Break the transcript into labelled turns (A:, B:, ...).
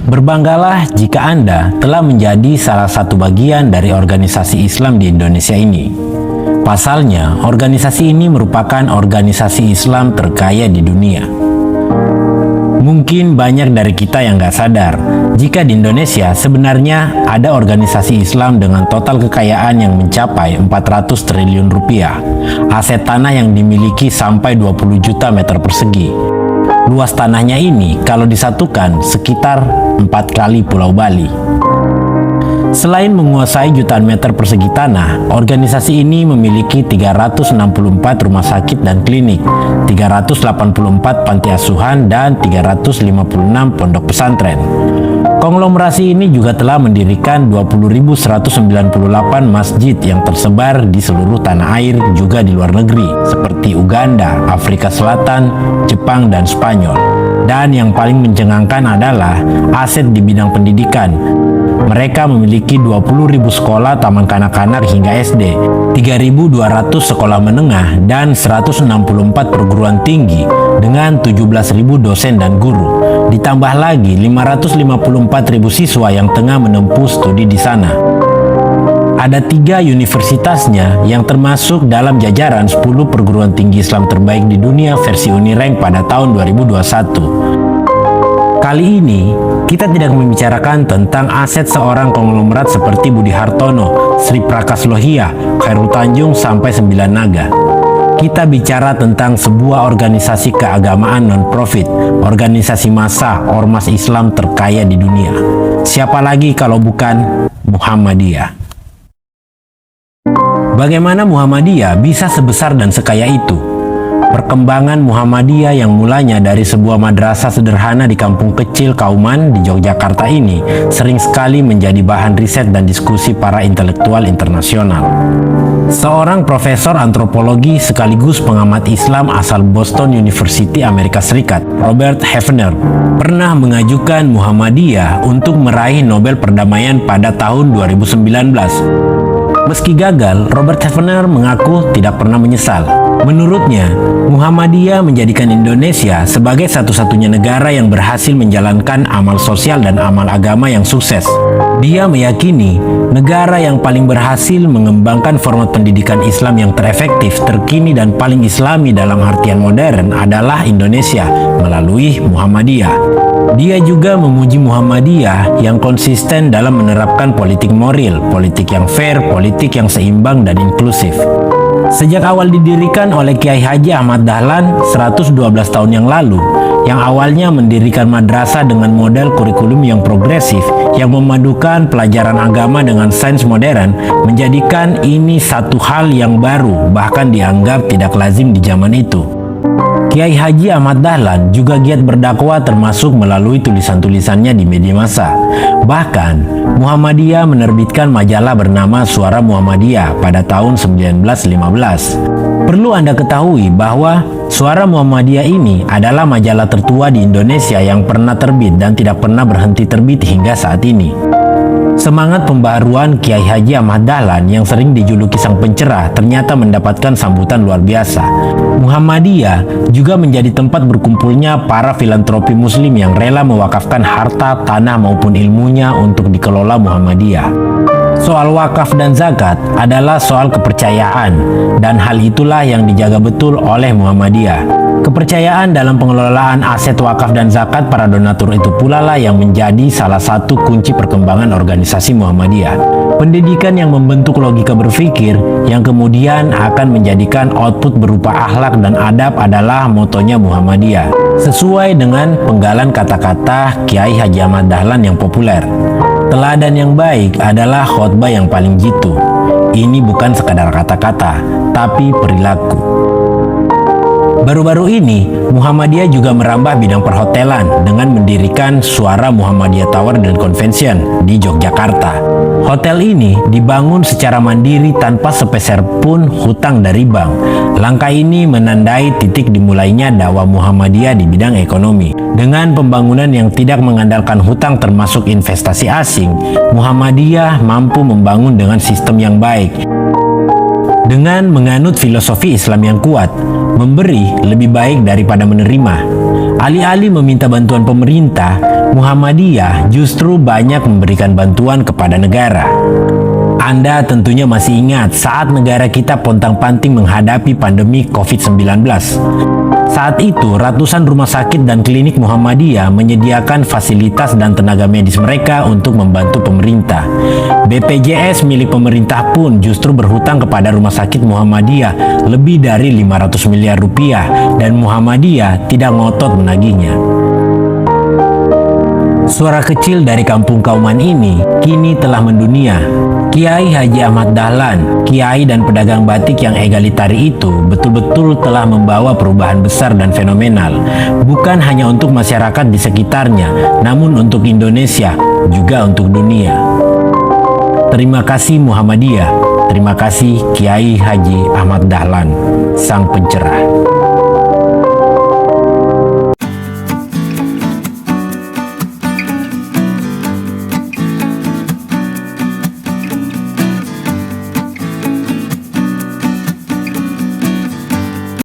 A: Berbanggalah jika Anda telah menjadi salah satu bagian dari organisasi Islam di Indonesia ini. Pasalnya, organisasi ini merupakan organisasi Islam terkaya di dunia. Mungkin banyak dari kita yang gak sadar, jika di Indonesia sebenarnya ada organisasi Islam dengan total kekayaan yang mencapai 400 triliun rupiah, aset tanah yang dimiliki sampai 20 juta meter persegi. Luas tanahnya ini kalau disatukan sekitar 4 kali Pulau Bali. Selain menguasai jutaan meter persegi tanah, organisasi ini memiliki 364 rumah sakit dan klinik, 384 panti asuhan, dan 356 pondok pesantren. Konglomerasi ini juga telah mendirikan 20.198 masjid yang tersebar di seluruh tanah air juga di luar negeri, seperti Uganda, Afrika Selatan, Jepang, dan Spanyol. Dan yang paling mencengangkan adalah aset di bidang pendidikan. Mereka memiliki 20.000 sekolah taman kanak-kanak hingga SD, 3.200 sekolah menengah, dan 164 perguruan tinggi dengan 17.000 dosen dan guru. Ditambah lagi 554.000 siswa yang tengah menempuh studi di sana. Ada 3 universitasnya yang termasuk dalam jajaran 10 perguruan tinggi Islam terbaik di dunia versi Unirank pada tahun 2021. Kali ini, kita tidak membicarakan tentang aset seorang konglomerat seperti Budi Hartono, Sri Prakas Lohia, Khairul Tanjung, sampai Sembilan Naga. Kita bicara tentang sebuah organisasi keagamaan non-profit, organisasi massa, ormas Islam terkaya di dunia. Siapa lagi kalau bukan Muhammadiyah? Bagaimana Muhammadiyah bisa sebesar dan sekaya itu? Perkembangan Muhammadiyah yang mulanya dari sebuah madrasah sederhana di kampung kecil Kauman di Yogyakarta ini sering sekali menjadi bahan riset dan diskusi para intelektual internasional. Seorang profesor antropologi sekaligus pengamat Islam asal Boston University, Amerika Serikat, Robert Hefner, pernah mengajukan Muhammadiyah untuk meraih Nobel Perdamaian pada tahun 2019. Meski gagal, Robert Hefner mengaku tidak pernah menyesal. Menurutnya, Muhammadiyah menjadikan Indonesia sebagai satu-satunya negara yang berhasil menjalankan amal sosial dan amal agama yang sukses. Dia meyakini negara yang paling berhasil mengembangkan format pendidikan Islam yang terefektif, terkini, dan paling Islami dalam artian modern adalah Indonesia melalui Muhammadiyah. Dia juga memuji Muhammadiyah yang konsisten dalam menerapkan politik moral, politik yang fair, politik yang seimbang dan inklusif. Sejak awal didirikan oleh Kiai Haji Ahmad Dahlan 112 tahun yang lalu, yang awalnya mendirikan madrasah dengan model kurikulum yang progresif, yang memadukan pelajaran agama dengan sains modern, menjadikan ini satu hal yang baru, bahkan dianggap tidak lazim di zaman itu. Kiai Haji Ahmad Dahlan juga giat berdakwah termasuk melalui tulisan-tulisannya di media massa. Bahkan, Muhammadiyah menerbitkan majalah bernama Suara Muhammadiyah pada tahun 1915. Perlu Anda ketahui bahwa Suara Muhammadiyah ini adalah majalah tertua di Indonesia yang pernah terbit dan tidak pernah berhenti terbit hingga saat ini. Semangat pembaharuan Kiai Haji Ahmad Dahlan yang sering dijuluki sang pencerah ternyata mendapatkan sambutan luar biasa. Muhammadiyah juga menjadi tempat berkumpulnya para filantropi muslim yang rela mewakafkan harta, tanah maupun ilmunya untuk dikelola Muhammadiyah. Soal wakaf dan zakat adalah soal kepercayaan, dan hal itulah yang dijaga betul oleh Muhammadiyah. Kepercayaan dalam pengelolaan aset wakaf dan zakat para donatur itu pula lah yang menjadi salah satu kunci perkembangan organisasi Muhammadiyah. Pendidikan yang membentuk logika berpikir yang kemudian akan menjadikan output berupa akhlak dan adab adalah motonya Muhammadiyah. Sesuai dengan penggalan kata-kata Kiai Haji Ahmad Dahlan yang populer. Teladan yang baik adalah khotbah yang paling jitu. Ini bukan sekadar kata-kata, tapi perilaku. Baru-baru ini, Muhammadiyah juga merambah bidang perhotelan dengan mendirikan Suara Muhammadiyah Tower dan Convention di Yogyakarta. Hotel ini dibangun secara mandiri tanpa sepeser pun hutang dari bank. Langkah ini menandai titik dimulainya dakwah Muhammadiyah di bidang ekonomi. Dengan pembangunan yang tidak mengandalkan hutang termasuk investasi asing, Muhammadiyah mampu membangun dengan sistem yang baik. Dengan menganut filosofi Islam yang kuat, memberi lebih baik daripada menerima. Alih-alih meminta bantuan pemerintah, Muhammadiyah justru banyak memberikan bantuan kepada negara. Anda tentunya masih ingat saat negara kita pontang-panting menghadapi pandemi COVID-19. Saat itu, ratusan rumah sakit dan klinik Muhammadiyah menyediakan fasilitas dan tenaga medis mereka untuk membantu pemerintah. BPJS milik pemerintah pun justru berhutang kepada rumah sakit Muhammadiyah lebih dari 500 miliar rupiah dan Muhammadiyah tidak ngotot menagihnya. Suara kecil dari kampung Kauman ini kini telah mendunia. Kiai Haji Ahmad Dahlan, kiai dan pedagang batik yang egalitari itu betul-betul telah membawa perubahan besar dan fenomenal, bukan hanya untuk masyarakat di sekitarnya, namun untuk Indonesia, juga untuk dunia. Terima kasih Muhammadiyah, terima kasih Kiai Haji Ahmad Dahlan, sang pencerah.